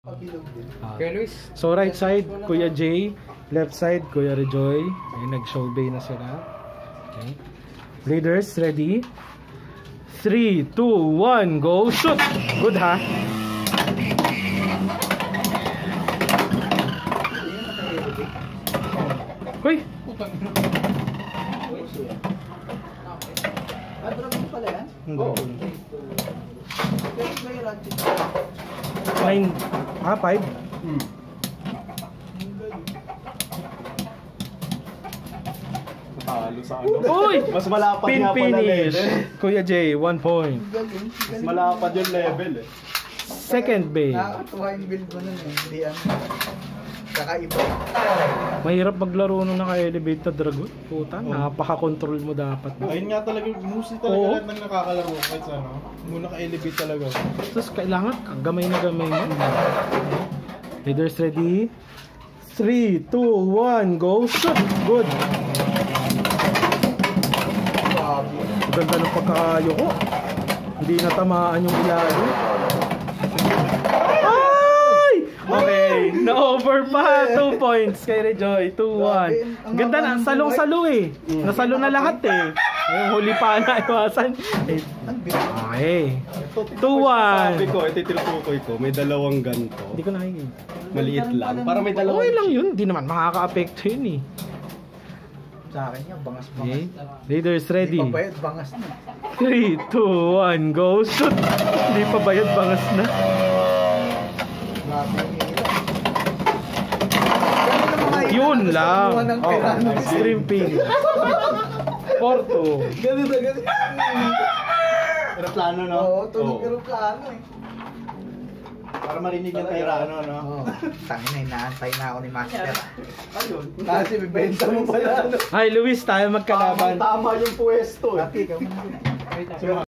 Kuya Luis. So right side, Kuya Jay. Left side, Kuya Rejoy. Ay, nag-show bay na sila. Okay. Leaders, ready? 3, 2, 1, go! Shoot! Good ha? Hoy! Oo. 9, 5? Talo sa ano. Uy! Mas malapad Pin nga pala finish! level. Kuya Jay, 1 point. Mas malapad yung level eh. Second bay. Nakakatuwa yung build mo nun eh. Hindi ano. Kakaiba. Mahirap maglaro nung naka-elevate na dragon. Puta, napaka-control mo dapat. Ayun nga talaga, mostly talaga lahat ng nakakalaro kahit sa ano. Muna ka-elevate talaga. Tapos kailangan gamay na gamay mo. Leaders ready? 3, 2, 1, go! Shoot! Good! Ganda ng pagkakayo ko. Hindi natamaan yung ilayo. Ay! Okay, na-over pa. 2 points kay Rejoy. 2-1. Ganda na, salong-salo eh. Nasalo na lahat eh. Yung huli pa na iwasan. Okay. 2-1. Sabi ko, ito tinutukoy ko, may dalawang ganito. Hindi ko nakikita. Maliit lang. Para may dalawang. Okay lang yun. Hindi naman makaka-apekto yun eh. Sa akin yan, bangas-bangas. Okay. Leaders ready. Hindi pa bayad, bangas na. 3, 2, 1, go! Shoot! Hindi pa bayad, bangas na. Grabe yung hila. Yun lang. Oh, Extreme pin. 4-2. Ganun na ganun. Aeroplano, no? Oo, tunog aeroplano eh. Para marinig yung Tairano, no? Oo. Tangin na, inaantay na ako ni Master. Ayun. Kasi bibenta mo pala. Hi Luis, tayo magkalaban. Tama yung pwesto eh. Pati, ikaw muna.